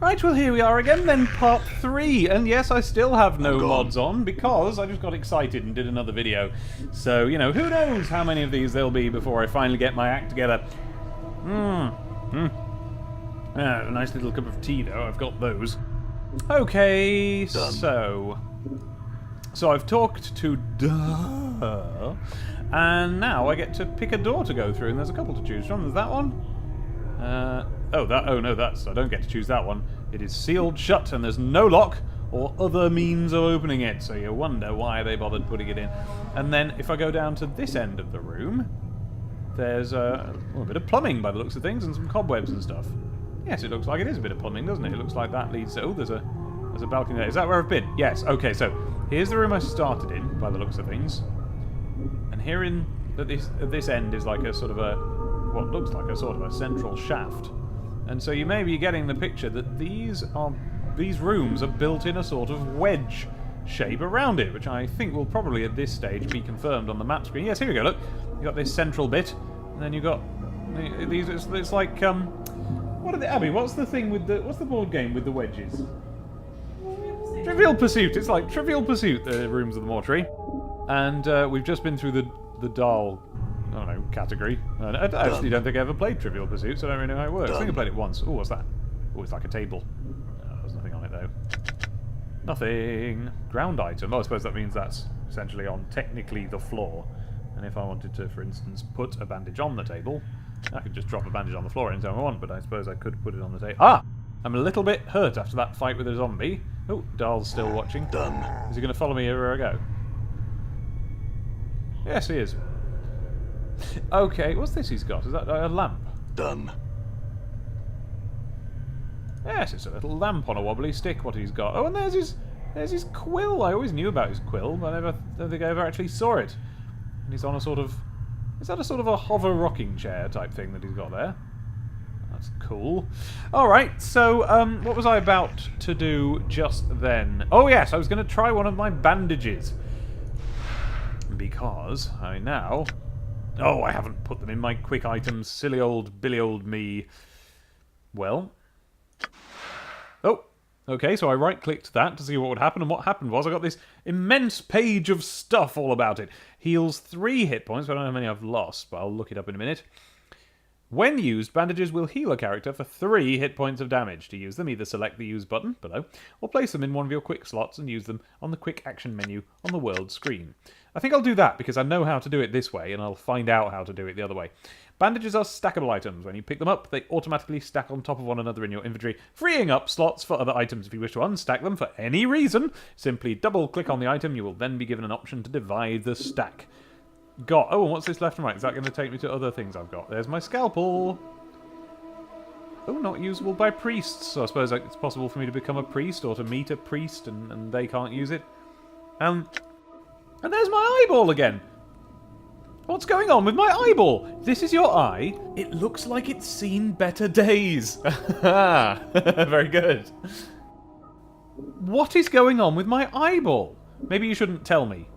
Right, well here we are again then, part 3, and yes, I still have no mods on, because I just got excited and did another video. So, you know, who knows how many of these there'll be before I finally get my act together. A nice little cup of tea though, I've got those. Okay, so I've talked to Duh, and now I get to pick a door to go through, and there's a couple to choose from. There's that one. I don't get to choose that one. It is sealed shut and there's no lock or other means of opening it, so you wonder why they bothered putting it in. And then if I go down to this end of the room, there's a bit of plumbing by the looks of things and some cobwebs and stuff. Yes, it looks like it is a bit of plumbing, doesn't it? It looks like that leads to... Oh, there's a balcony there. Is that where I've been? Yes, okay, so here's the room I started in by the looks of things. And here at this end is like a sort of a... what looks like a sort of a central shaft. And so you may be getting the picture that these rooms are built in a sort of wedge shape around it, which I think will probably at this stage be confirmed on the map screen. Yes, here we go, look. You've got this central bit, and then you've got these, it's like, what are the, Abby, what's the thing with the, what's the board game with the wedges? Trivial Pursuit. It's like Trivial Pursuit, the rooms of the mortuary. And we've just been through the doll, I don't know, category. I actually don't think I ever played Trivial Pursuit, so I don't really know how it works. I think I played it once. Oh, what's that? Oh, it's like a table. There's nothing on it, though. Nothing. Ground item. Oh, I suppose that means that's essentially on, technically, the floor. And if I wanted to, for instance, put a bandage on the table, I could just drop a bandage on the floor anytime I want, but I suppose I could put it on the table. Ah! I'm a little bit hurt after that fight with a zombie. Oh, Dahl's still watching. Done. Is he going to follow me everywhere I go? Yes, he is. Okay, what's this he's got? Is that a lamp? Done. Yes, it's a little lamp on a wobbly stick, what he's got. Oh, and there's his quill. I always knew about his quill, but I don't think I ever actually saw it. And he's on a sort of... Is that a sort of a hover rocking chair type thing that he's got there? That's cool. Alright, so, what was I about to do just then? Oh yes, I was going to try one of my bandages. Because I now... Oh, I haven't put them in my quick items. Silly old, billy old me. Well. Oh, okay, so I right-clicked that to see what would happen, and what happened was I got this immense page of stuff all about it. Heals 3 hit points, but I don't know how many I've lost, but I'll look it up in a minute. When used, bandages will heal a character for 3 hit points of damage. To use them, either select the use button below, or place them in one of your quick slots and use them on the quick action menu on the world screen. I think I'll do that because I know how to do it this way, and I'll find out how to do it the other way. Bandages are stackable items. When you pick them up, they automatically stack on top of one another in your inventory, freeing up slots for other items. If you wish to unstack them for any reason, simply double-click on the item. You will then be given an option to divide the stack. Oh, and what's this left and right? Is that going to take me to other things I've got? There's my scalpel. Oh, not usable by priests. So I suppose it's possible for me to become a priest or to meet a priest and they can't use it. And there's my eyeball again. What's going on with my eyeball? This is your eye. It looks like it's seen better days. Very good. What is going on with my eyeball? Maybe you shouldn't tell me.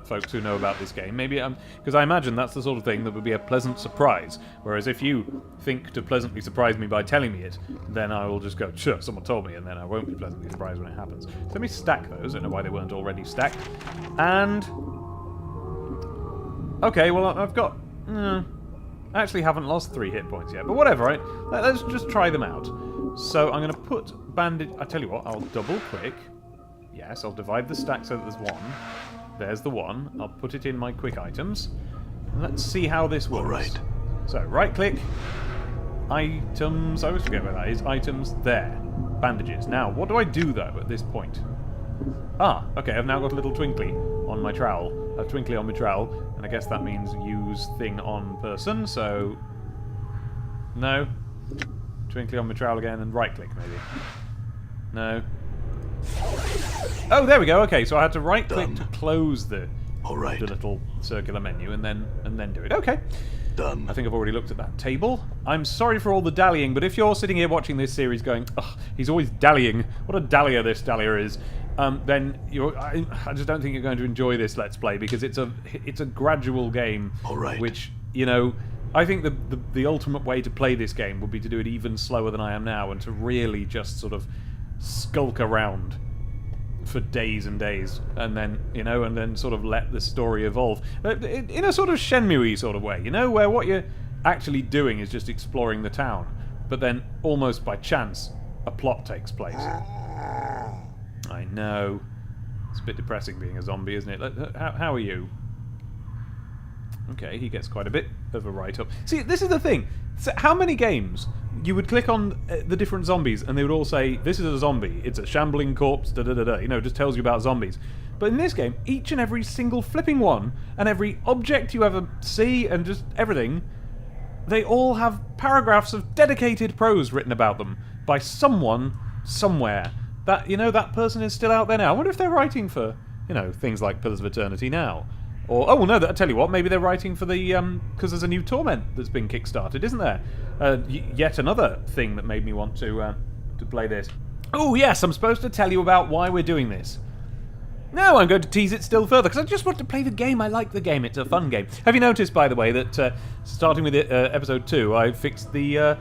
Folks who know about this game. Maybe because I imagine that's the sort of thing that would be a pleasant surprise. Whereas if you think to pleasantly surprise me by telling me it, then I will just go, sure, someone told me, and then I won't be pleasantly surprised when it happens. So let me stack those. I don't know why they weren't already stacked. And... okay, well, I've got... I actually haven't lost 3 hit points yet, but whatever, right? Let's just try them out. So I'm going to put bandage... I tell you what, I'll double-click. Yes, I'll divide the stack so that there's one. There's the one. I'll put it in my quick items. And let's see how this works. All right. So, right-click. Items. I always forget where that is. Items. There. Bandages. Now, what do I do, though, at this point? Ah, okay, I've now got a little twinkly on my trowel. A twinkly on my trowel. And I guess that means use thing on person, so... No. Twinkly on my trowel again, and right-click, maybe. No. Oh, there we go. Okay, so I had to right-click to close the little circular menu and then do it. Okay. Done. I think I've already looked at that table. I'm sorry for all the dallying, but if you're sitting here watching this series going, ugh, he's always dallying, what a dallyer this dallyer is, then I just don't think you're going to enjoy this Let's Play because it's a gradual game, which, you know, I think the ultimate way to play this game would be to do it even slower than I am now, and to really just sort of skulk around for days and days, and then, you know, and then sort of let the story evolve. In a sort of Shenmue-y sort of way, you know, where what you're actually doing is just exploring the town, but then, almost by chance, a plot takes place. I know. It's a bit depressing being a zombie, isn't it? How are you? Okay, he gets quite a bit of a write-up. See, this is the thing. So how many games you would click on the different zombies and they would all say, this is a zombie, it's a shambling corpse, da-da-da-da, you know, just tells you about zombies. But in this game, each and every single flipping one, and every object you ever see, and just everything, they all have paragraphs of dedicated prose written about them by someone, somewhere. That, you know, that person is still out there now. I wonder if they're writing for, you know, things like Pillars of Eternity now. Or, oh, well, no, I'll tell you what, maybe they're writing for the, because there's a new Torment that's been kickstarted, isn't there? Yet another thing that made me want to play this. Oh, yes, I'm supposed to tell you about why we're doing this. No, I'm going to tease it still further, because I just want to play the game. I like the game. It's a fun game. Have you noticed, by the way, that starting with episode 2, I fixed the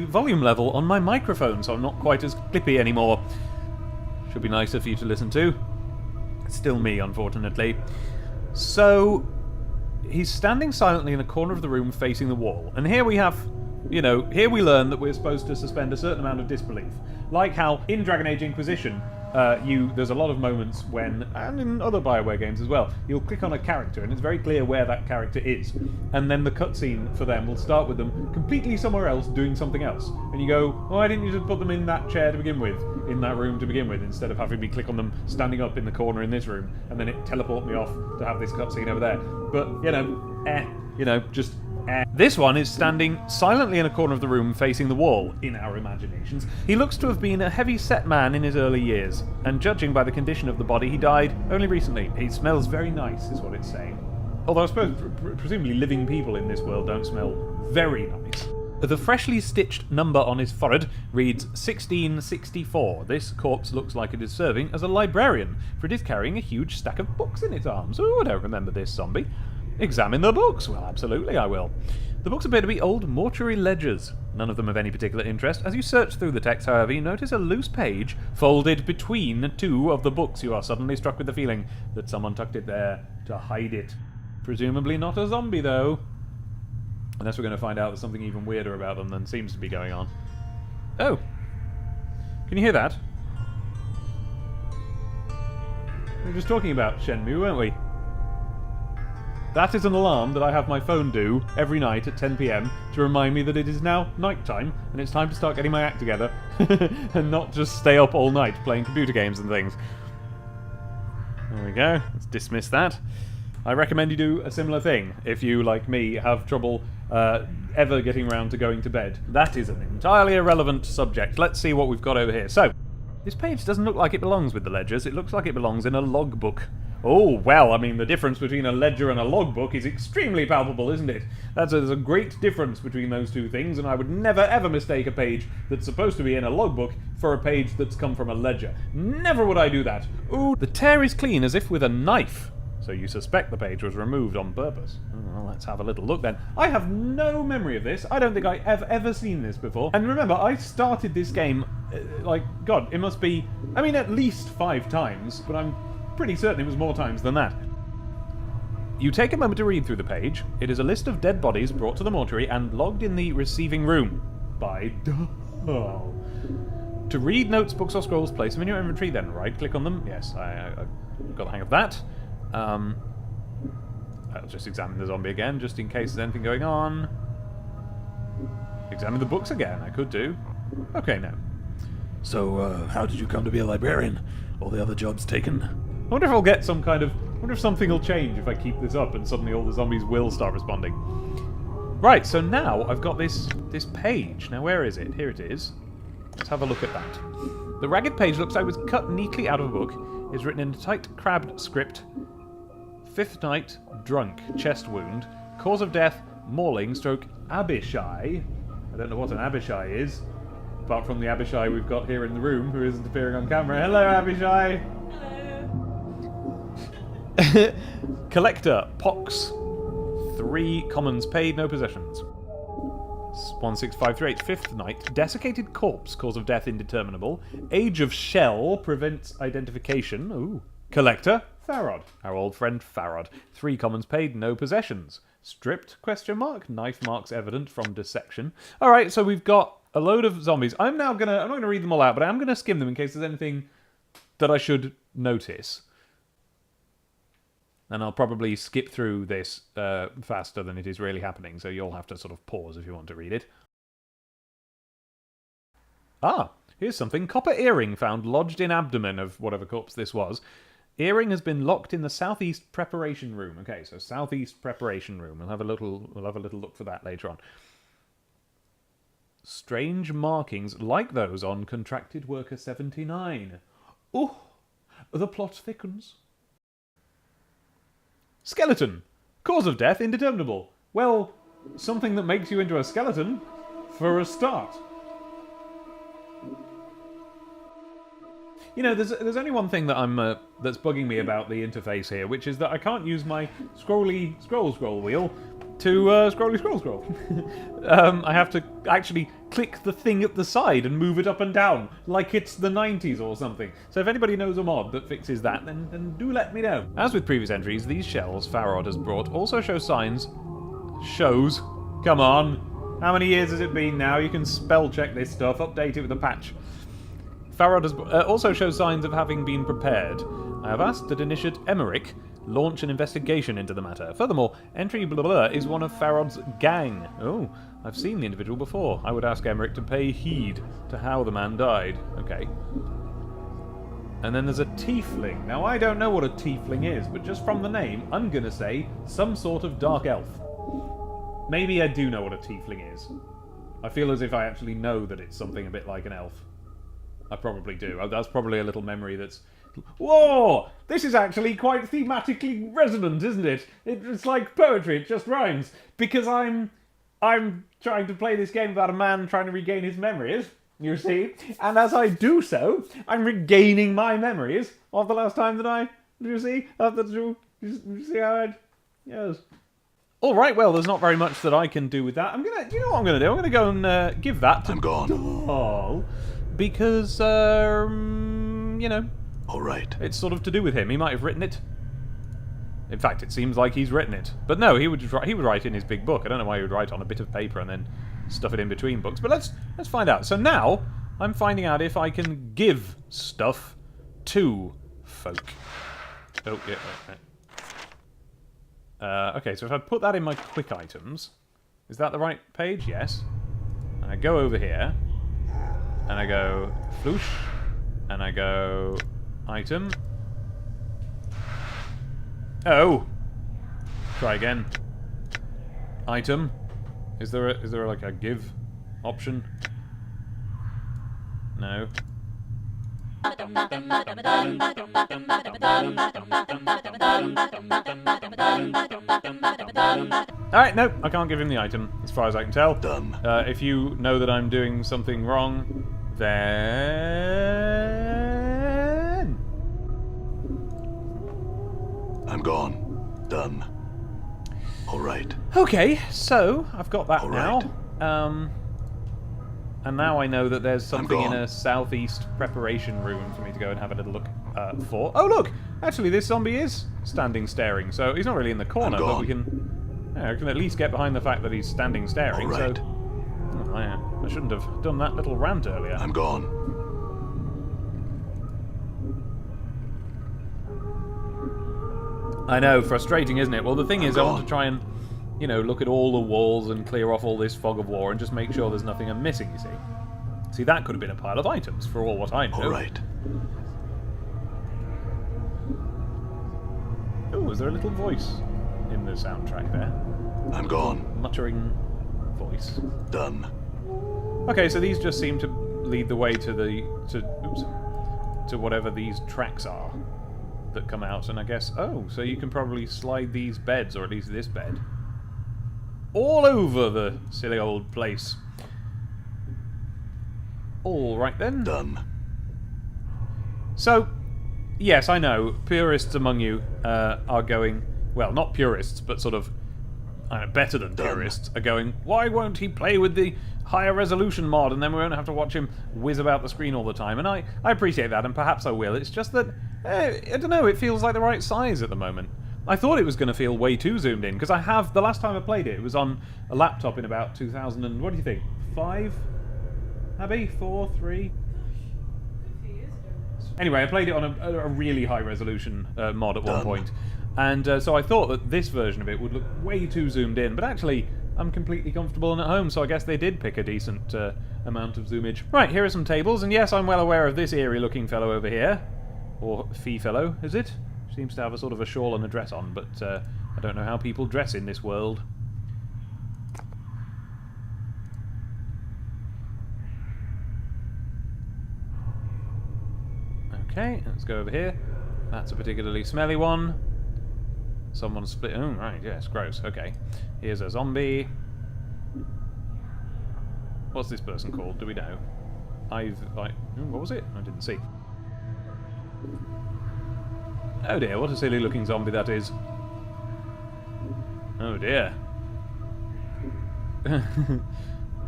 volume level on my microphone, so I'm not quite as clippy anymore. Should be nicer for you to listen to. It's still me, unfortunately. So, he's standing silently in a corner of the room facing the wall. And here we have, you know, here we learn that we're supposed to suspend a certain amount of disbelief. Like how in Dragon Age Inquisition, there's a lot of moments when, and in other BioWare games as well, you'll click on a character and it's very clear where that character is. And then the cutscene for them will start with them completely somewhere else doing something else. And you go, oh, why didn't you just put them in that chair to begin with? In that room to begin with, instead of having me click on them standing up in the corner in this room, and then it teleport me off to have this cutscene over there. But, you know, just This one is standing silently in a corner of the room facing the wall, in our imaginations. He looks to have been a heavy-set man in his early years, and judging by the condition of the body, he died only recently. He smells very nice, is what it's saying. Although I suppose, presumably living people in this world don't smell very nice. The freshly stitched number on his forehead reads 1664. This corpse looks like it is serving as a librarian, for it is carrying a huge stack of books in its arms. Oh, I don't remember this zombie. Examine the books. Well, absolutely I will. The books appear to be old mortuary ledgers, none of them of any particular interest. As you search through the text, however, you notice a loose page folded between two of the books. You are suddenly struck with the feeling that someone tucked it there to hide it. Presumably not a zombie, though. Unless we're going to find out there's something even weirder about them than seems to be going on. Oh! Can you hear that? We were just talking about Shenmue, weren't we? That is an alarm that I have my phone do every night at 10 PM to remind me that it is now night time and it's time to start getting my act together and not just stay up all night playing computer games and things. There we go. Let's dismiss that. I recommend you do a similar thing if you, like me, have trouble ever getting around to going to bed. That is an entirely irrelevant subject. Let's see what we've got over here. So, this page doesn't look like it belongs with the ledgers. It looks like it belongs in a logbook. Oh, well, I mean, the difference between a ledger and a logbook is extremely palpable, isn't it? There's a great difference between those two things, and I would never ever mistake a page that's supposed to be in a logbook for a page that's come from a ledger. Never would I do that. Ooh, the tear is clean as if with a knife. So you suspect the page was removed on purpose. Well, let's have a little look then. I have no memory of this. I don't think I have ever seen this before. And remember, I started this game, God, it must be, I mean, at least 5 times, but I'm pretty certain it was more times than that. You take a moment to read through the page. It is a list of dead bodies brought to the mortuary and logged in the receiving room by... Oh. To read notes, books, or scrolls, place them in your inventory, then right-click on them. Yes, I've got the hang of that. I'll just examine the zombie again, just in case there's anything going on. Examine the books again, I could do. Okay, now. So, how did you come to be a librarian? All the other jobs taken? I wonder if I'll get some kind of... I wonder if something will change if I keep this up and suddenly all the zombies will start responding. Right, so now I've got this page. Now, where is it? Here it is. Let's have a look at that. The ragged page looks like it was cut neatly out of a book. It's written in a tight, crabbed script. 5th night, drunk, chest wound. Cause of death, mauling, stroke, Abishai. I don't know what an Abishai is, apart from the Abishai we've got here in the room, who isn't appearing on camera. Hello, Abishai! Hello! Collector, pox. 3 commons paid, no possessions. 16538, fifth night. Desiccated corpse, cause of death indeterminable. Age of shell, prevents identification. Ooh. Collector, Farod. Our old friend Farod. 3 commons paid, no possessions. Stripped, question mark. Knife marks evident from dissection. Alright, so we've got a load of zombies. I'm not gonna read them all out, but I'm gonna skim them in case there's anything that I should notice. And I'll probably skip through this faster than it is really happening, so you'll have to sort of pause if you want to read it. Ah, here's something. Copper earring found lodged in abdomen of whatever corpse this was. Earring has been locked in the southeast preparation room. Okay, so southeast preparation room. We'll have a little look for that later on. Strange markings like those on contracted worker 79. Oh, the plot thickens. Skeleton. Cause of death indeterminable. Well, something that makes you into a skeleton for a start. You know, there's only one thing that that's bugging me about the interface here, which is that I can't use my scroll wheel to scroll. I have to actually click the thing at the side and move it up and down, like it's the 90s or something. So if anybody knows a mod that fixes that, then do let me know. As with previous entries, these shells Farod has brought also show signs... Shows? Come on. How many years has it been now? You can spell check this stuff, update it with a patch. Farod has also shows signs of having been prepared. I have asked that Initiate Emmerich launch an investigation into the matter. Furthermore, entry blah blah is one of Farod's gang. Oh, I've seen the individual before. I would ask Emmerich to pay heed to how the man died. Okay. And then there's a tiefling. Now, I don't know what a tiefling is, but just from the name, I'm gonna say some sort of dark elf. Maybe I do know what a tiefling is. I feel as if I actually know that it's something a bit like an elf. I probably do. That's probably a little memory that's... Whoa! This is actually quite thematically resonant, isn't it? It's like poetry, it just rhymes. Because I'm trying to play this game about a man trying to regain his memories, you see? And as I do so, I'm regaining my memories of the last time that I... Do you see? You see how I... Yes. Alright, well, there's not very much that I can do with that. You know what I'm gonna do? I'm gonna go and give that to... I'm gone. Doll. Because, you know... Alright. It's sort of to do with him. He might have written it. In fact, it seems like he's written it. But no, he would write in his big book. I don't know why he would write on a bit of paper and then stuff it in between books. But let's find out. So now, I'm finding out if I can give stuff to folk. Oh, yeah, right. Okay, so if I put that in my quick items... Is that the right page? Yes. And I go over here... And I go floosh, and I go item. Oh, try again. Item. Is there like a give option? No. Alright, nope, I can't give him the item, as far as I can tell. Dumb. If you know that I'm doing something wrong, then... I'm gone. Done. Alright. Okay, so, I've got that Alright. now. And now I know that there's something in a southeast preparation room for me to go and have a little look for. Oh, look! Actually, this zombie is standing staring, so he's not really in the corner, but we can... Yeah, I can at least get behind the fact that he's standing staring, Alright. so... Oh, I shouldn't have done that little rant earlier. I'm gone. I know, frustrating, isn't it? Well, the thing is, I want to try and, you know, look at all the walls and clear off all this fog of war and just make sure there's nothing I'm missing, you see. See, that could have been a pile of items, for all what I know. Alright. Oh, is there a little voice in the soundtrack there? I'm gone. Muttering voice. Done. Okay, so these just seem to lead the way to to whatever these tracks are that come out, and I guess... Oh, so you can probably slide these beds, or at least this bed, all over the silly old place. Alright then. Done. So, yes, I know, purists among you are going... Well, not purists, but sort of better than purists, are going, why won't he play with the higher resolution mod, and then we won't have to watch him whiz about the screen all the time. And I appreciate that, and perhaps I will. It's just that, I don't know, it feels like the right size at the moment. I thought it was going to feel way too zoomed in, because I have, the last time I played it, it was on a laptop in about 2000 and, what do you think, 5? Abby? 4? 3? Anyway, I played it on a really high resolution mod at one point. And so I thought that this version of it would look way too zoomed in, but actually I'm completely comfortable and at home, so I guess they did pick a decent amount of zoomage. Right, here are some tables, and yes, I'm well aware of this eerie looking fellow over here. Or fee fellow, is it? Seems to have a sort of a shawl and a dress on, but I don't know how people dress in this world. Okay, let's go over here. That's a particularly smelly one. Someone split. Oh, right, yes, gross. Okay. Here's a zombie. What's this person called? Do we know? What was it? I didn't see. Oh dear, what a silly looking zombie that is. Oh dear.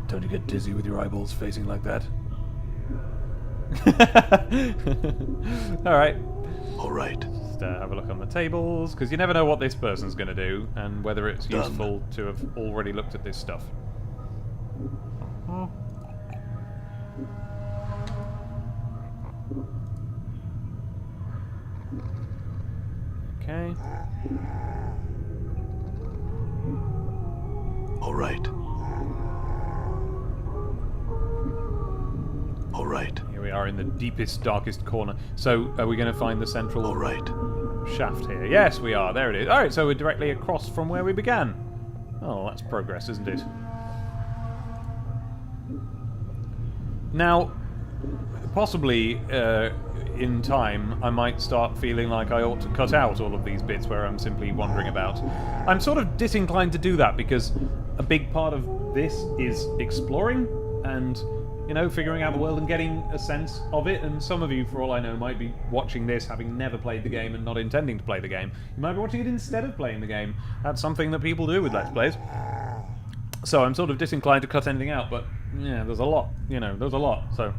Don't you get dizzy with your eyeballs facing like that? Alright. Alright. Just have a look on the tables, because you never know what this person's going to do, and whether it's useful to have already looked at this stuff. Okay. Alright. Alright. Here we are in the deepest, darkest corner. So, are we going to find the central shaft here? Yes, we are. There it is. Alright, so we're directly across from where we began. Oh, that's progress, isn't it? Now, possibly, in time, I might start feeling like I ought to cut out all of these bits where I'm simply wandering about. I'm sort of disinclined to do that, because a big part of this is exploring and, you know, figuring out the world and getting a sense of it. And some of you, for all I know, might be watching this having never played the game and not intending to play the game. You might be watching it instead of playing the game. That's something that people do with Let's Plays. So I'm sort of disinclined to cut anything out, but yeah, there's a lot, you know, there's a lot, so...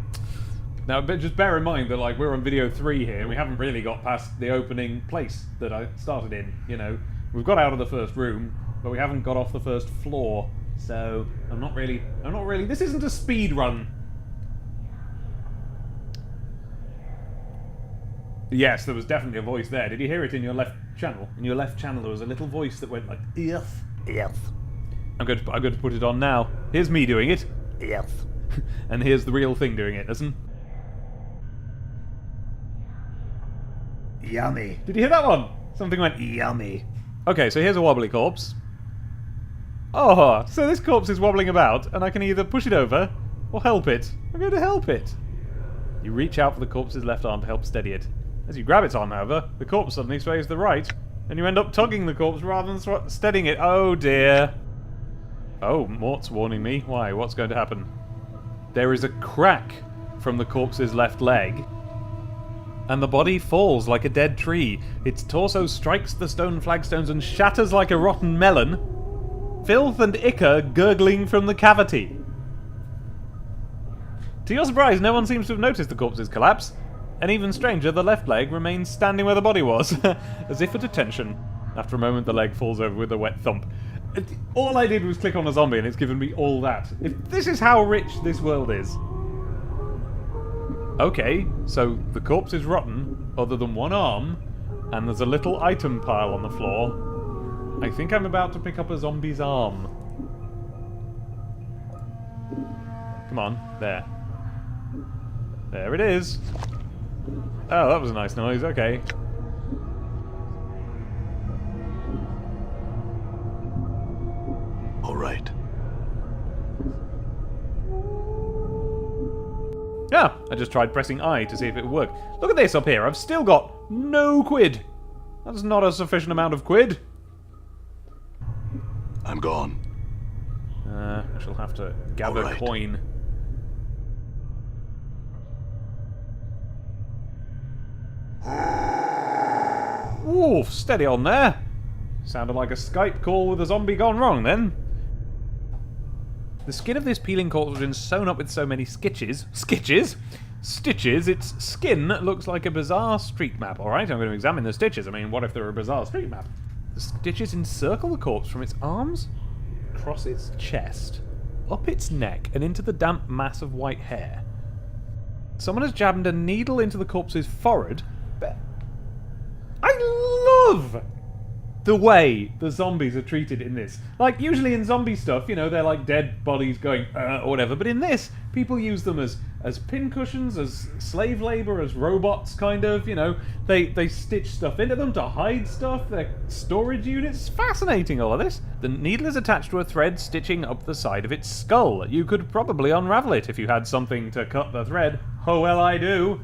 Now, but just bear in mind that, like, we're on video 3 here, and we haven't really got past the opening place that I started in, you know. We've got out of the first room, but we haven't got off the first floor, so I'm not really, this isn't a speed run. Yes, there was definitely a voice there. Did you hear it in your left channel? In your left channel there was a little voice that went like, yes, yes. I'm going to put it on now. Here's me doing it. Yes. And here's the real thing doing it, listen. Yummy. Did you hear that one? Something went yummy. Okay, so here's a wobbly corpse. Oh, so this corpse is wobbling about, and I can either push it over or help it. I'm going to help it. You reach out for the corpse's left arm to help steady it. As you grab its arm, however, the corpse suddenly sways to the right, and you end up tugging the corpse rather than steadying it. Oh dear. Oh, Mort's warning me. Why? What's going to happen? There is a crack from the corpse's left leg, and the body falls like a dead tree. Its torso strikes the stone flagstones and shatters like a rotten melon, filth and ichor gurgling from the cavity. To your surprise, no one seems to have noticed the corpse's collapse, and even stranger, the left leg remains standing where the body was, as if at attention. After a moment, the leg falls over with a wet thump. All I did was click on a zombie and it's given me all that. If this is how rich this world is. Okay, so the corpse is rotten, other than one arm, and there's a little item pile on the floor. I think I'm about to pick up a zombie's arm. Come on, there. There it is. Oh, that was a nice noise, okay. Alright. Yeah, I just tried pressing I to see if it would work. Look at this up here, I've still got no quid. That's not a sufficient amount of quid. I'm gone. I shall have to gather coin. Ooh, steady on there. Sounded like a Skype call with a zombie gone wrong, then. The skin of this peeling corpse has been sewn up with so many stitches. Its skin looks like a bizarre street map. Alright, I'm going to examine the stitches. I mean, what if they're a bizarre street map? The stitches encircle the corpse from its arms, across its chest, up its neck, and into the damp mass of white hair. Someone has jabbed a needle into the corpse's forehead. But I love the way the zombies are treated in this. Like, usually in zombie stuff, you know, they're like dead bodies going, or whatever. But in this, people use them as pincushions, as slave labor, as robots, kind of, you know. They stitch stuff into them to hide stuff. They're storage units. It's fascinating, all of this. The needle is attached to a thread stitching up the side of its skull. You could probably unravel it if you had something to cut the thread. Oh, well, I do.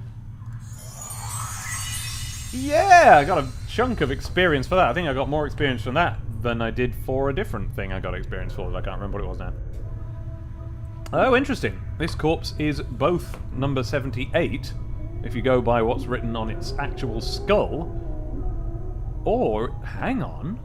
Yeah, I got a chunk of experience for that. I think I got more experience from that than I did for a different thing I got experience for. I can't remember what it was now. Oh, interesting. This corpse is both number 78, if you go by what's written on its actual skull, or, hang on,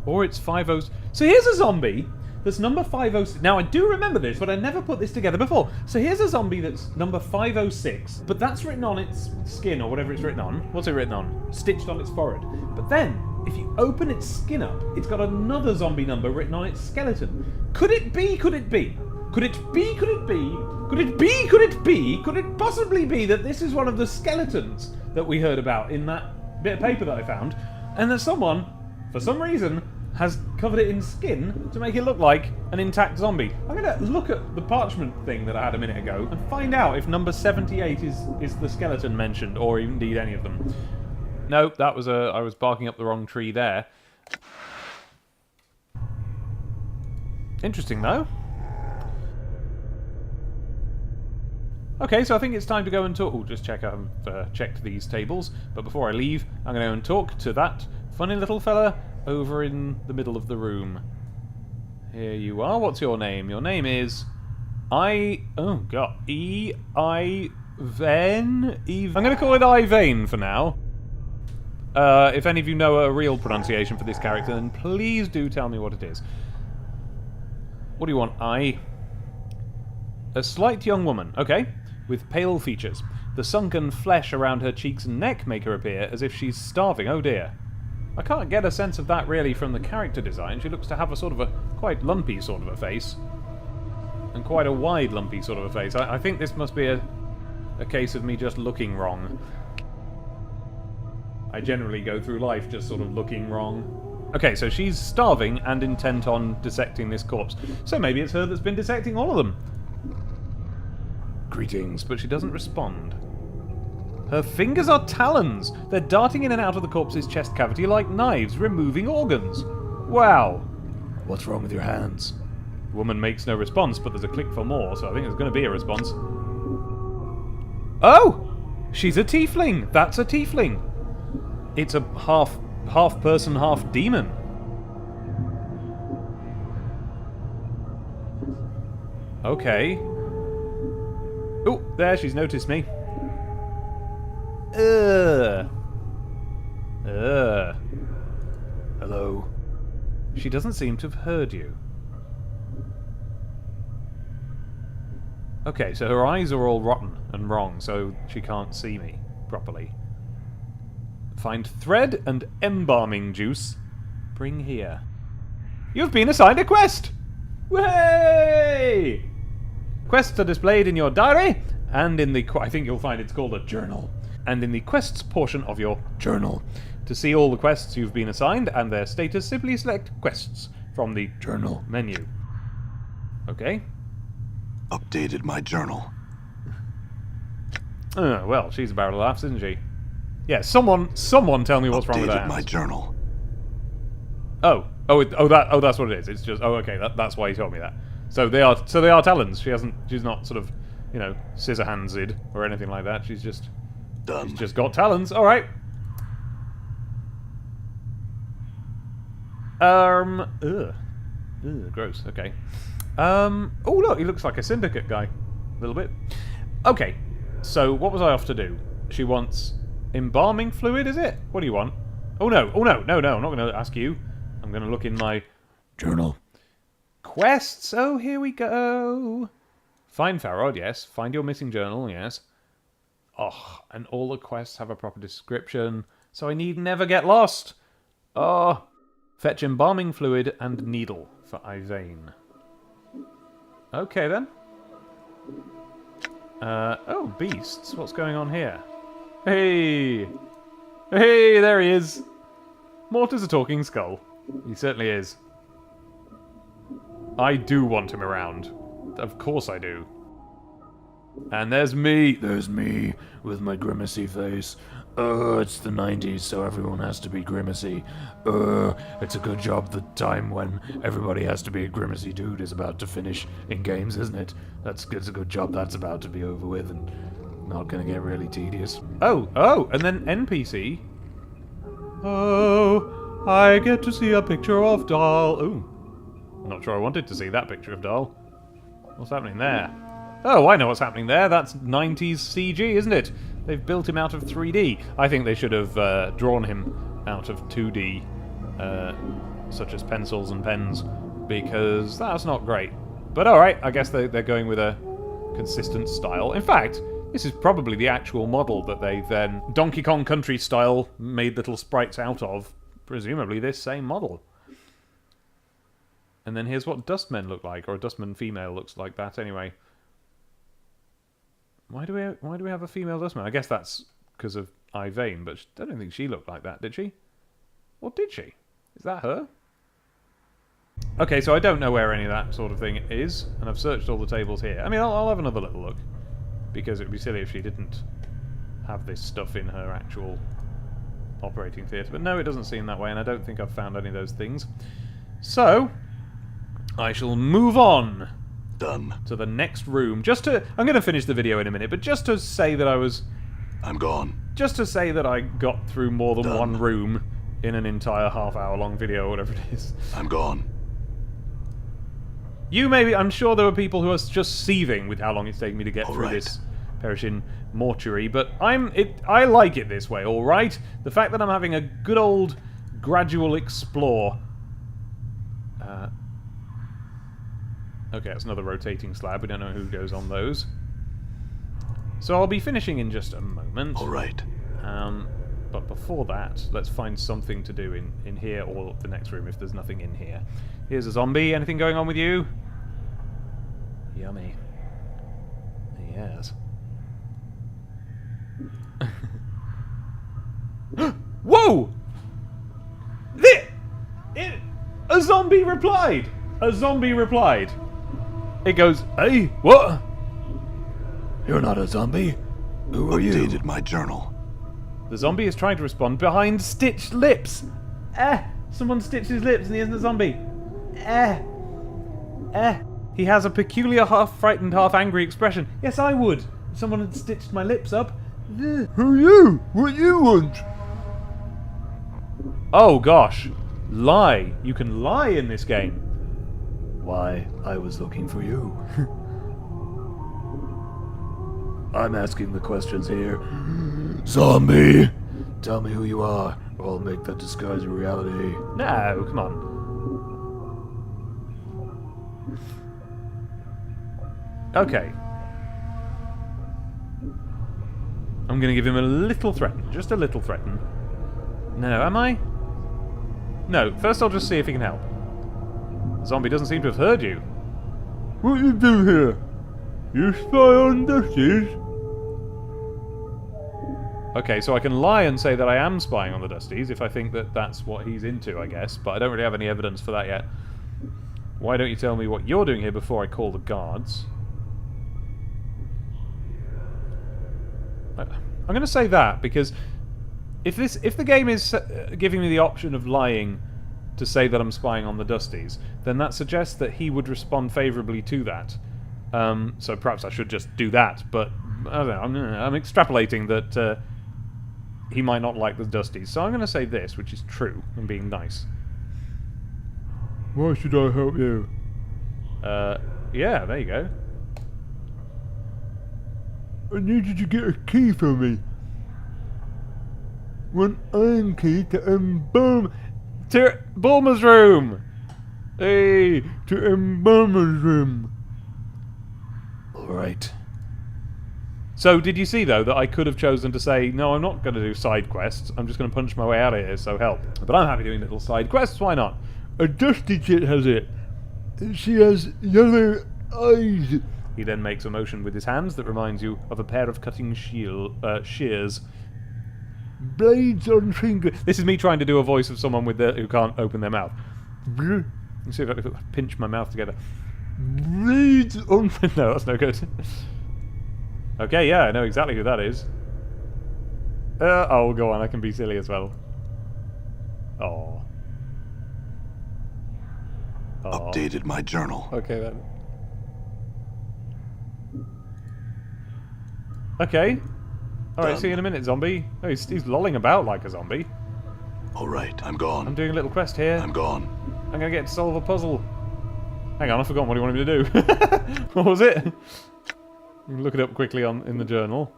or it's 50... So here's a zombie that's number 506. Now, I do remember this, but I never put this together before. So here's a zombie that's number 506, but that's written on its skin, or whatever it's written on. What's it written on? Stitched on its forehead. But then, if you open its skin up, it's got another zombie number written on its skeleton. Could it be? Could it be? Could it be? Could it be? Could it be? Could it be? Could it possibly be that this is one of the skeletons that we heard about in that bit of paper that I found, and that someone, for some reason, has covered it in skin to make it look like an intact zombie? I'm going to look at the parchment thing that I had a minute ago and find out if number 78 is the skeleton mentioned, or indeed any of them. No, that was I was barking up the wrong tree there. Interesting, though. Okay, so I think it's time to go and talk. Oh, just check I've checked these tables. But before I leave, I'm going to go and talk to that funny little fella over in the middle of the room. Here you are. What's your name? Your name is... Oh, God. Ei-Vene? I'm going to call it Ei-Vene for now. If any of you know a real pronunciation for this character, then please do tell me what it is. What do you want, A slight young woman. Okay. With pale features. The sunken flesh around her cheeks and neck make her appear as if she's starving. Oh, dear. I can't get a sense of that really from the character design. She looks to have a sort of a quite lumpy sort of a face. And quite a wide lumpy sort of a face. I think this must be a case of me just looking wrong. I generally go through life just sort of looking wrong. Okay, so she's starving and intent on dissecting this corpse. So maybe it's her that's been dissecting all of them. Greetings, but she doesn't respond. Her fingers are talons. They're darting in and out of the corpse's chest cavity like knives, removing organs. Wow. What's wrong with your hands? The woman makes no response, but there's a click for more, so I think there's going to be a response. Oh! She's a tiefling. That's a tiefling. It's a half person, half demon. Okay. Oh, there, she's noticed me. Hello? She doesn't seem to have heard you. Okay, so her eyes are all rotten and wrong, so she can't see me properly. Find thread and embalming juice. Bring here. You've been assigned a quest! Way! Quests are displayed in your diary, and in the... I think you'll find it's called a journal. And in the quests portion of your journal. To see all the quests you've been assigned and their status, simply select quests from the journal menu. Okay. Updated my journal. Well, she's a barrel of laughs, isn't she? Yeah, someone tell me what's wrong with that. Updated my journal. That's what it is. It's just okay. That's why he told me that. So they are talons. She's not sort of, you know, scissor-handsed or anything like that. She's just Done. She's just got talons. All right. Gross. Okay. Oh look, he looks like a syndicate guy, a little bit. Okay. So what was I off to do? She wants embalming fluid, is it? What do you want? Oh no, I'm not going to ask you. I'm going to look in my Journal. quests. Oh, here we go. Find Farod, yes. Find your missing journal, yes. Oh, and all the quests have a proper description, so I need never get lost. Oh, fetch embalming fluid and needle for Ei-Vene. Okay, then. Oh, beasts. What's going on here? Hey! Hey, there he is! Mortar's a talking skull. He certainly is. I do want him around. Of course I do. And there's me. There's me with my grimacy face. It's the 90s, so everyone has to be grimacy. It's a good job the time when everybody has to be a grimacy dude is about to finish in games, isn't it? It's a good job that's about to be over with and not gonna get really tedious. Oh, and then NPC. Oh, I get to see a picture of Dahl. Ooh. I'm not sure I wanted to see that picture of Dahl. What's happening there? Oh, I know what's happening there. That's 90s CG, isn't it? They've built him out of 3D. I think they should have drawn him out of 2D, such as pencils and pens, because that's not great. But alright, I guess they're going with a consistent style. In fact, this is probably the actual model that they then, Donkey Kong Country style, made little sprites out of. Presumably this same model. And then here's what Dustmen look like, or a Dustman female looks like that anyway. Why do we have a female Dustman? I guess that's because of Ei-Vene, but I don't think she looked like that, did she? Or did she? Is that her? Okay, so I don't know where any of that sort of thing is, and I've searched all the tables here. I mean, I'll have another little look, because it would be silly if she didn't have this stuff in her actual operating theatre. But no, it doesn't seem that way, and I don't think I've found any of those things. So, I shall move on. Done. To the next room. I'm going to finish the video in a minute, but just to say that I'm gone. Just to say that I got through more than Done. one room in an entire half-hour-long video, or whatever it is. I'm gone. I'm sure there were people who are just seething with how long it's taken me to get through this perishing mortuary, but I like it this way, alright? The fact that I'm having a good old gradual explore. Okay, that's another rotating slab. We don't know who goes on those. So I'll be finishing in just a moment. Alright. But before that, let's find something to do in here or the next room if there's nothing in here. Here's a zombie. Anything going on with you? Yummy. Yes. Whoa! A zombie replied! A zombie replied. It goes, hey, what? You're not a zombie. Who are you? Updated my journal. The zombie is trying to respond behind stitched lips. Someone stitched his lips and he isn't a zombie. He has a peculiar half-frightened, half-angry expression. Yes, I would. If someone had stitched my lips up. Who are you? What you want? Oh, gosh. Lie. You can lie in this game. Why, I was looking for you. I'm asking the questions here. Zombie! Tell me who you are, or I'll make that disguise a reality. No, come on. Okay. I'm going to give him a little threaten. Just a little threaten. No, am I? No, first I'll just see if he can help. The zombie doesn't seem to have heard you. What you do here? You spy on Dusties? Okay, so I can lie and say that I am spying on the Dusties if I think that that's what he's into, I guess. But I don't really have any evidence for that yet. Why don't you tell me what you're doing here before I call the guards? I'm going to say that because if the game is giving me the option of lying to say that I'm spying on the Dusties, then that suggests that he would respond favourably to that. So perhaps I should just do that, but I don't know, I'm extrapolating that he might not like the Dusties. So I'm going to say this, which is true, and being nice. Why should I help you? Yeah, there you go. I need you to get a key for me. One iron key to embalm... To Bulmer's room! Hey, to Bulmer's room. Alright. So, did you see, though, that I could have chosen to say, no, I'm not going to do side quests, I'm just going to punch my way out of here, so help. But I'm happy doing little side quests, why not? A dusty chit has it. She has yellow eyes. He then makes a motion with his hands that reminds you of a pair of cutting shears. Blades on finger. This is me trying to do a voice of someone who can't open their mouth. Bl- Let's see if I can pinch my mouth together. Blades on No, that's no good. Okay, yeah, I know exactly who that is. Oh, go on, I can be silly as well. Oh. Updated my journal. Okay, then. Okay. Alright, see you in a minute, zombie. Oh, he's lolling about like a zombie. Alright, I'm gone. I'm doing a little quest here. I'm gone. I'm gonna get to solve a puzzle. Hang on, I've forgotten what he wanted me to do. What was it? You can look it up quickly in the journal.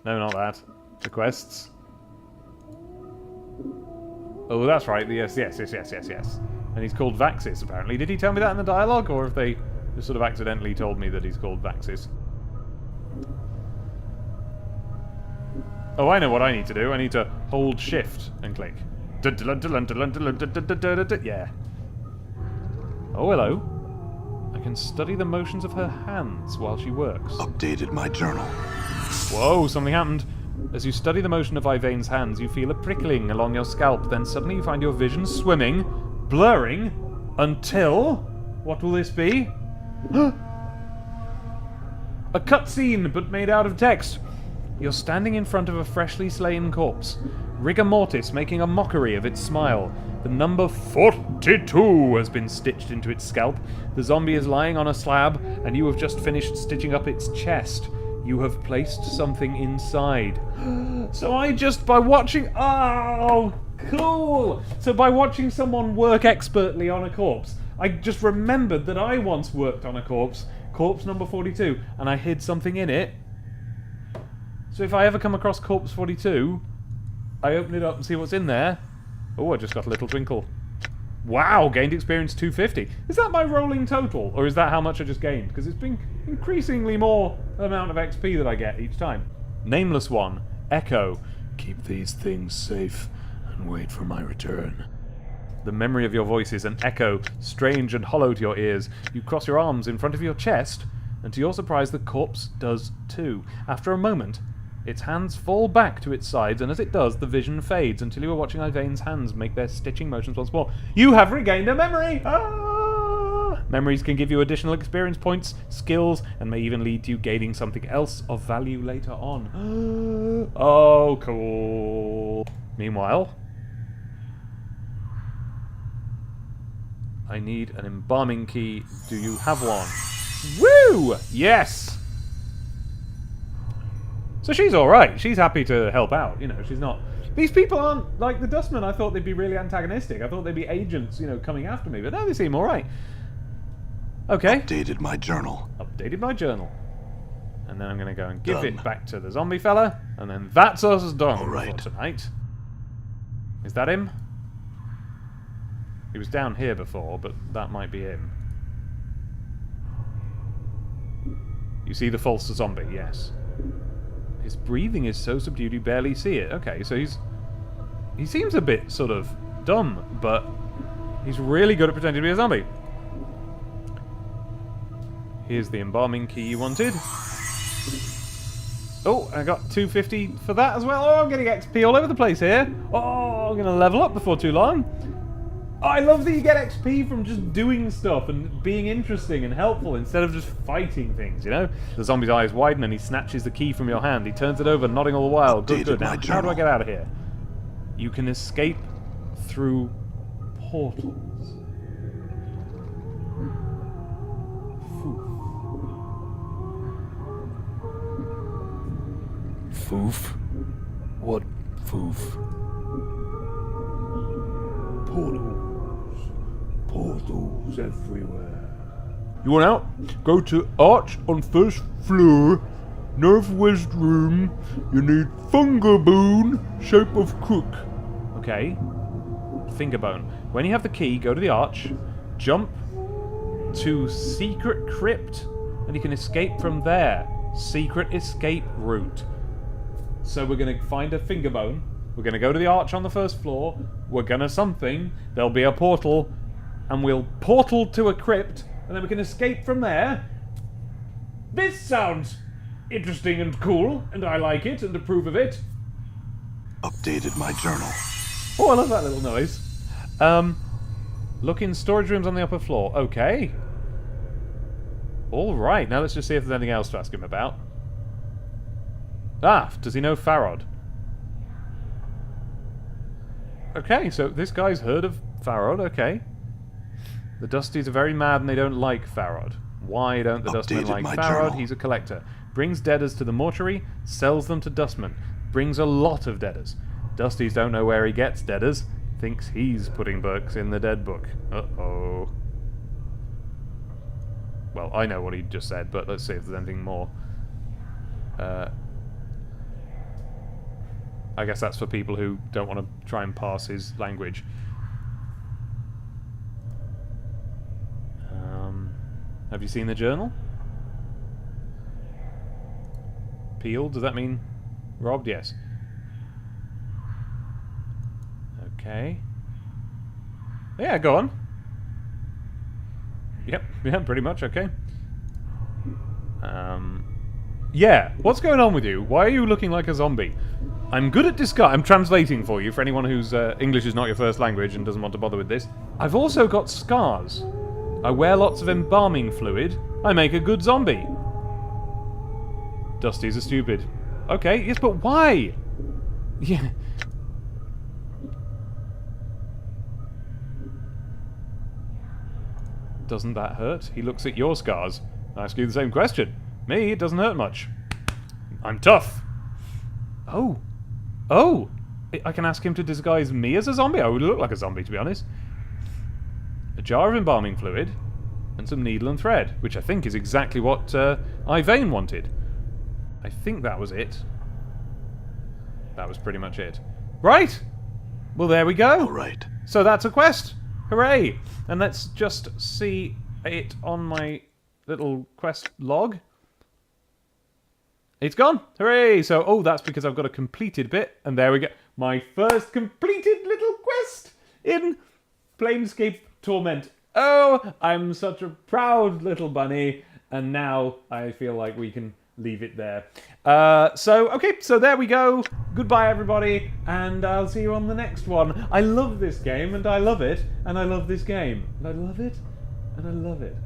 No, not that. The quests. Oh, that's right. Yes. And he's called Vaxis, apparently. Did he tell me that in the dialogue, or have they just sort of accidentally told me that he's called Vaxis? Oh, I know what I need to do. I need to hold shift and click. Yeah. Oh, hello. I can study the motions of her hands while she works. Updated my journal. Whoa, something happened. As you study the motion of Ei-Vene's hands, you feel a prickling along your scalp. Then suddenly you find your vision swimming, blurring, until... What will this be? A cutscene, but made out of text. You're standing in front of a freshly slain corpse. Rigor mortis making a mockery of its smile. The number 42 has been stitched into its scalp. The zombie is lying on a slab, and you have just finished stitching up its chest. You have placed something inside. So I just, by watching... Oh, cool! So by watching someone work expertly on a corpse, I just remembered that I once worked on a corpse number 42, and I hid something in it. So if I ever come across corpse 42, I open it up and see what's in there. Oh, I just got a little twinkle. Wow, gained experience 250. Is that my rolling total, or is that how much I just gained? Because it's been increasingly more amount of XP that I get each time. Nameless one, Echo. Keep these things safe and wait for my return. The memory of your voice is an echo, strange and hollow to your ears. You cross your arms in front of your chest, and to your surprise the corpse does too. After a moment, its hands fall back to its sides, and as it does, the vision fades until you are watching Ei-Vene's hands make their stitching motions once more. You have regained a memory! Ah! Memories can give you additional experience points, skills, and may even lead to you gaining something else of value later on. Oh, cool. Meanwhile, I need an embalming key. Do you have one? Woo! Yes! So she's alright. She's happy to help out. You know, she's not... These people aren't like the Dustman. I thought they'd be really antagonistic. I thought they'd be agents, you know, coming after me. But now they seem alright. Okay. Updated my journal. Updated my journal. And then I'm going to go and give it back to the zombie fella. And then that's us done for tonight. Is that him? He was down here before, but that might be him. You see the false zombie, yes. His breathing is so subdued you barely see it. Okay, so he seems a bit sort of dumb, but he's really good at pretending to be a zombie. Here's the embalming key you wanted. Oh, I got 250 for that as well. Oh, I'm getting XP all over the place here. Oh, I'm going to level up before too long. Oh, I love that you get XP from just doing stuff and being interesting and helpful instead of just fighting things, you know? The zombie's eyes widen and he snatches the key from your hand. He turns it over, nodding all the while. Good, good. Now, how do I get out of here? You can escape through portals. Foof? What foof? Portals everywhere. You want out? Go to Arch on first floor, northwest room. You need finger bone, shape of crook. Okay. Finger bone. When you have the key, go to the arch, jump to secret crypt, and you can escape from there. Secret escape route. So we're going to find a finger bone. We're going to go to the arch on the first floor. We're going to something. There'll be a portal. And we'll portal to a crypt. And then we can escape from there. This sounds interesting and cool. And I like it and approve of it. Updated my journal. Oh, I love that little noise. Look in storage rooms on the upper floor. Okay. Alright, now let's just see if there's anything else to ask him about. Ah, does he know Farod? Okay, so this guy's heard of Farod, okay. The Dusties are very mad and they don't like Farod. Why don't the Dustmen like my Farod? journal. He's a collector. Brings deaders to the mortuary, sells them to Dustmen. Brings a lot of deaders. Dusties don't know where he gets deaders. Thinks he's putting books in the dead book. Uh-oh. Well, I know what he just said, but let's see if there's anything more. I guess that's for people who don't want to try and parse his language. Have you seen the journal? Peeled? Does that mean robbed? Yes. Okay. Yeah, go on. Yep, yeah, pretty much, okay. Yeah, what's going on with you? Why are you looking like a zombie? I'm good at disguise. I'm translating for you, for anyone whose English is not your first language and doesn't want to bother with this. I've also got scars. I wear lots of embalming fluid. I make a good zombie. Dusties are stupid. Okay, yes, but why? Yeah. Doesn't that hurt? He looks at your scars. I ask you the same question. Me, it doesn't hurt much. I'm tough. Oh. Oh! I can ask him to disguise me as a zombie? I would look like a zombie, to be honest. A jar of embalming fluid, and some needle and thread, which I think is exactly what Ei-Vene wanted. I think that was it. That was pretty much it. Right! Well, there we go. All right. So that's a quest. Hooray! And let's just see it on my little quest log. It's gone! Hooray! So, oh, that's because I've got a completed bit. And there we go. My first completed little quest in Planescape Torment. Oh, I'm such a proud little bunny. And now I feel like we can leave it there. Okay, so there we go. Goodbye, everybody. And I'll see you on the next one. I love this game, and I love it. And I love this game. And I love it. And I love it.